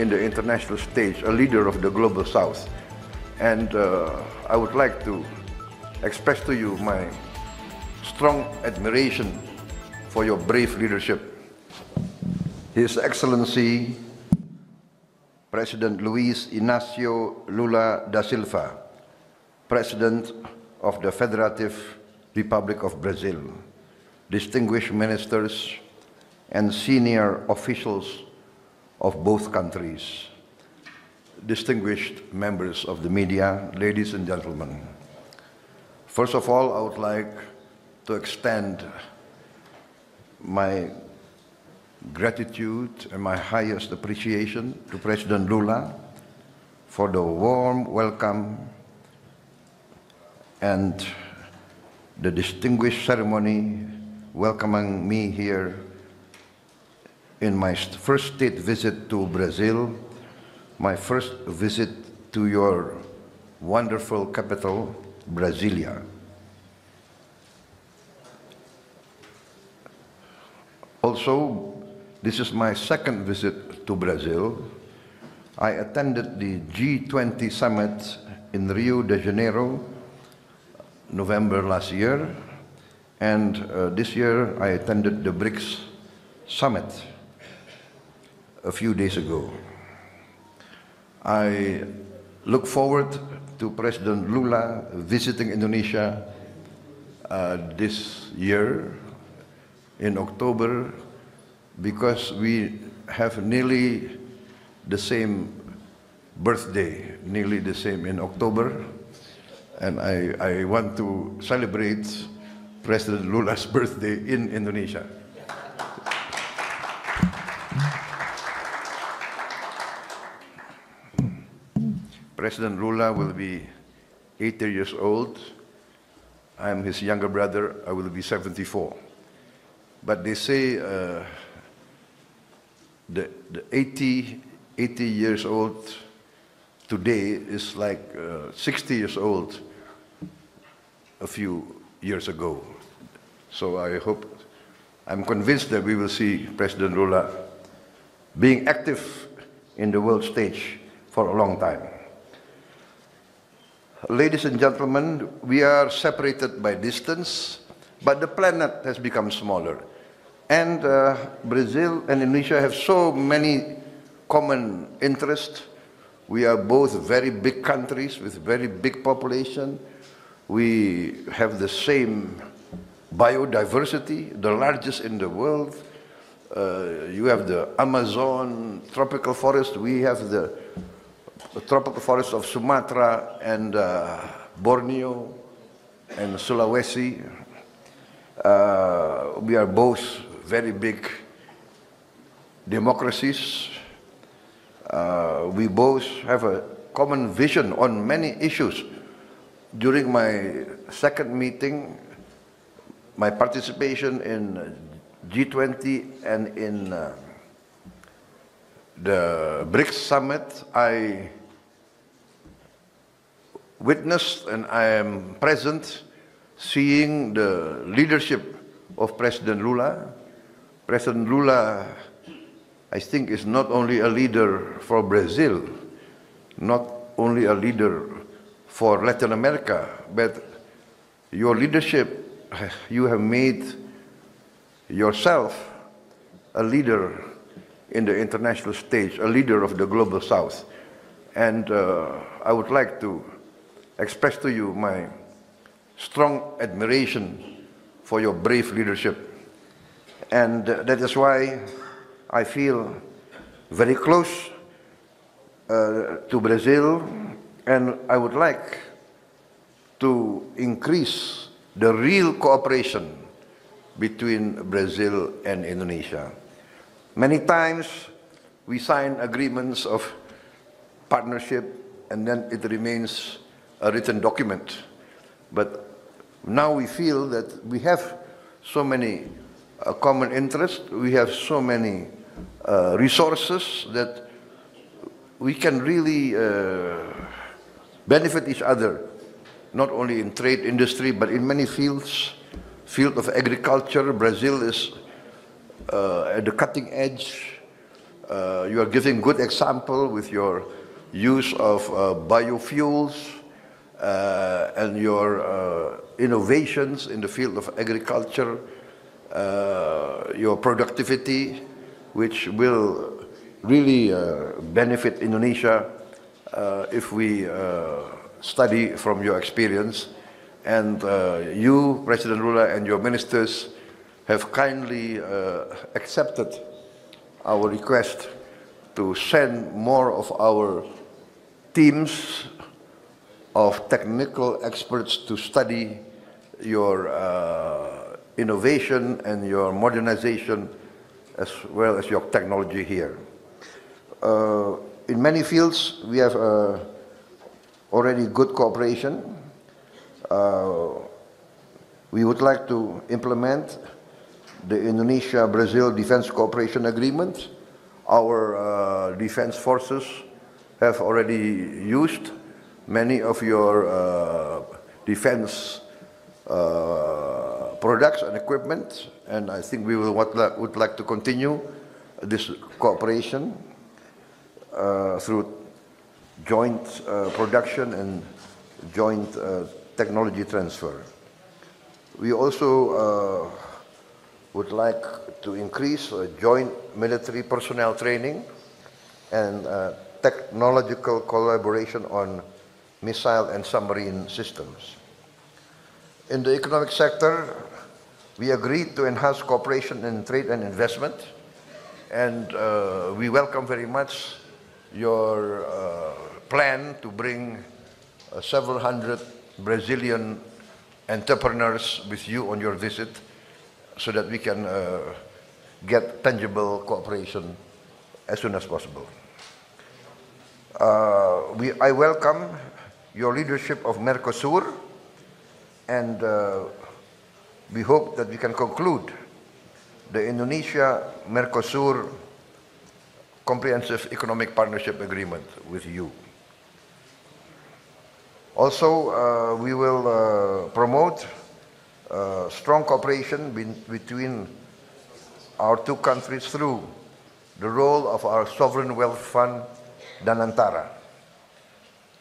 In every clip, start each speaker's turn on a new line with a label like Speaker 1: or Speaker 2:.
Speaker 1: in the international stage, a leader of the global South. And I would like to express to you my strong admiration for your brave leadership. His Excellency President Luiz Inácio Lula da Silva, President of the Federative Republic of Brazil, distinguished ministers and senior officials of both countries, distinguished members of the media, ladies and gentlemen. First of all, I would like to extend my gratitude and my highest appreciation to President Lula for the warm welcome and the distinguished ceremony welcoming me here in my first state visit to Brazil, my first visit to your wonderful capital, Brasilia. Also, this is my second visit to Brazil. I attended the G20 summit in Rio de Janeiro, November last year, and this year I attended the BRICS summit a few days ago. I look forward to President Lula visiting Indonesia this year in October, because we have nearly the same birthday, nearly the same in October, and I want to celebrate President Lula's birthday in Indonesia. President Lula will be 80 years old. I am his younger brother. I will be 74. But they say the 80 years old today is like 60 years old a few years ago. So I'm convinced that we will see President Lula being active in the world stage for a long time. Ladies and gentlemen, we are separated by distance, but the planet has become smaller. And Brazil and Indonesia have so many common interests. We are both very big countries with very big population. We have the same biodiversity, the largest in the world. You have the Amazon tropical forest. We have the tropical forest of Sumatra and Borneo and Sulawesi. We are both very big democracies. We both have a common vision on many issues. During my second meeting, my participation in G20 and in the BRICS summit, I witnessed and I am present seeing the leadership of President Lula. President Lula, I think, is not only a leader for Brazil, not only a leader for Latin America, but your leadership, you have made yourself a leader in the international stage, a leader of the global South. And I would like to express to you my strong admiration for your brave leadership. And that is why I feel very close to Brazil, and I would like to increase the real cooperation between Brazil and Indonesia. Many times we sign agreements of partnership and then it remains a written document. But now we feel that we have so many common interests, we have so many resources that we can really benefit each other, not only in trade industry, but in many fields. Field of agriculture, Brazil is at the cutting edge. You are giving good example with your use of biofuels and your innovations in the field of agriculture, your productivity, which will really benefit Indonesia if we study from your experience. And you, President Lula, and your ministers have kindly accepted our request to send more of our teams of technical experts to study your innovation and your modernization as well as your technology here. In many fields, we have already good cooperation. We would like to implement the Indonesia-Brazil Defense Cooperation Agreement. Our defense forces have already used many of your defense products and equipment, and I think we would like to continue this cooperation through joint production and joint technology transfer. We also would like to increase joint military personnel training and technological collaboration on missile and submarine systems. In the economic sector, we agreed to enhance cooperation in trade and investment, and we welcome very much your plan to bring several hundred Brazilian entrepreneurs with you on your visit so that we can get tangible cooperation as soon as possible. I welcome your leadership of Mercosur, and we hope that we can conclude the Indonesia-Mercosur Comprehensive Economic Partnership Agreement with you. Also, we will promote strong cooperation between our two countries through the role of our Sovereign Wealth Fund, Danantara.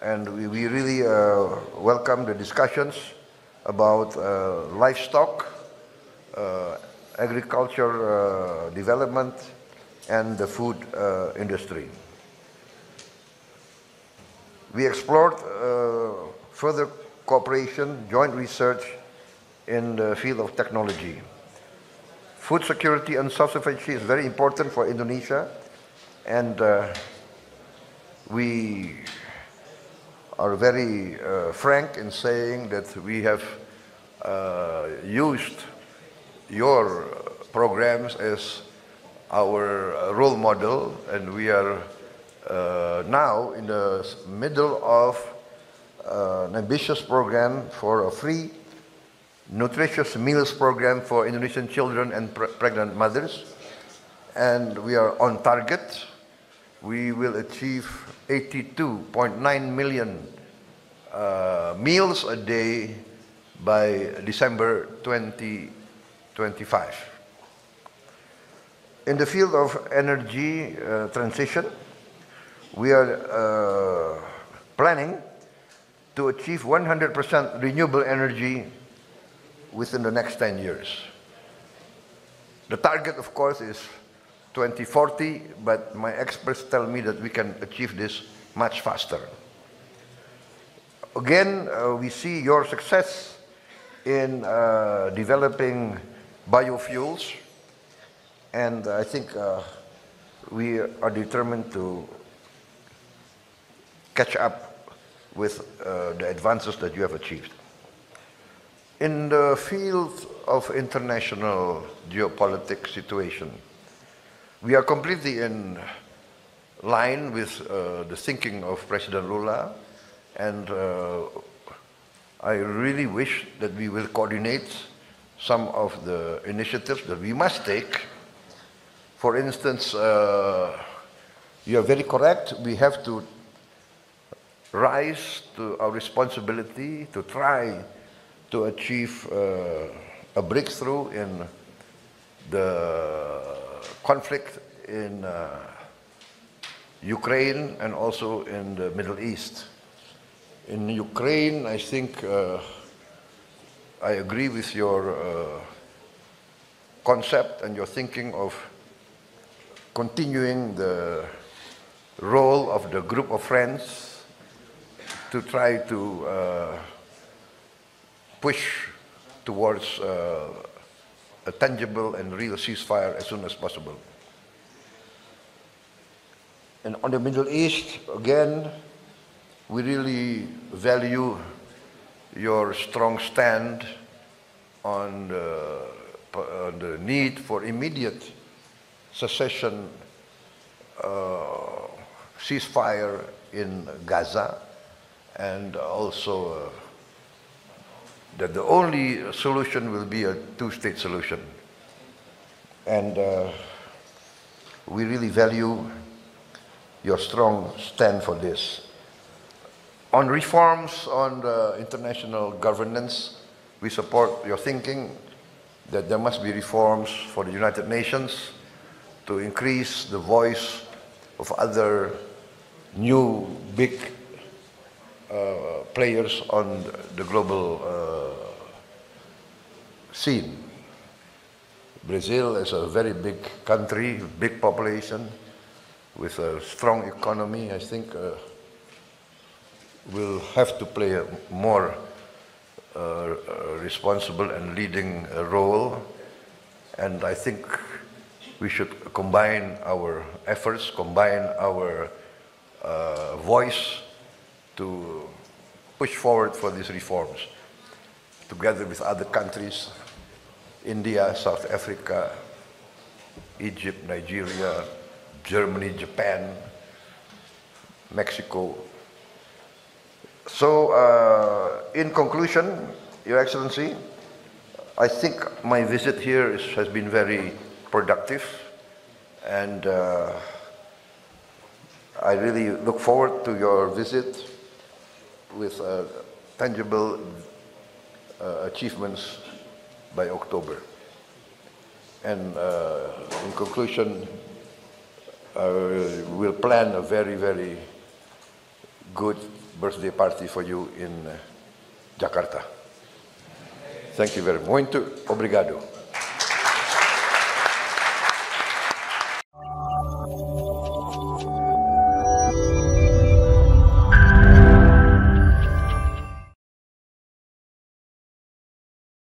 Speaker 1: And we really welcome the discussions about livestock, agriculture development, and the food industry. We explored further cooperation, joint research in the field of technology. Food security and self-sufficiency is very important for Indonesia, and we are very frank in saying that we have used your programs as our role model, and we are now in the middle of an ambitious program for a free nutritious meals program for Indonesian children and pregnant mothers, and we are on target. We will achieve 82.9 million meals a day by December 2025. In the field of energy transition, we are planning to achieve 100% renewable energy within the next 10 years. The target, of course, is 2040, but my experts tell me that we can achieve this much faster. Again, we see your success in developing biofuels, and I think we are determined to catch up with the advances that you have achieved. In the field of international geopolitics situation, we are completely in line with the thinking of President Lula, and I really wish that we will coordinate some of the initiatives that we must take. For instance, you are very correct, we have to rise to our responsibility to try to achieve a breakthrough in the conflict in Ukraine and also in the Middle East. In Ukraine, I think I agree with your concept and your thinking of continuing the role of the group of friends to try to push towards a tangible and real ceasefire as soon as possible. And on the Middle East, again, we really value your strong stand on the need for immediate cessation, ceasefire in Gaza, and also that the only solution will be a two-state solution. And we really value your strong stand for this. On reforms on the international governance, we support your thinking that there must be reforms for the United Nations to increase the voice of other new big players on the global scene. Brazil is a very big country, big population, with a strong economy. I think will have to play a more responsible and leading role. And I think we should combine our efforts, combine our voice to push forward for these reforms, together with other countries, India, South Africa, Egypt, Nigeria, Germany, Japan, Mexico. So, in conclusion, Your Excellency, I think my visit here has been very productive, and I really look forward to your visit with tangible achievements by October. And in conclusion, we'll plan a very, very good birthday party for you in Jakarta. Thank you very much. Muito obrigado.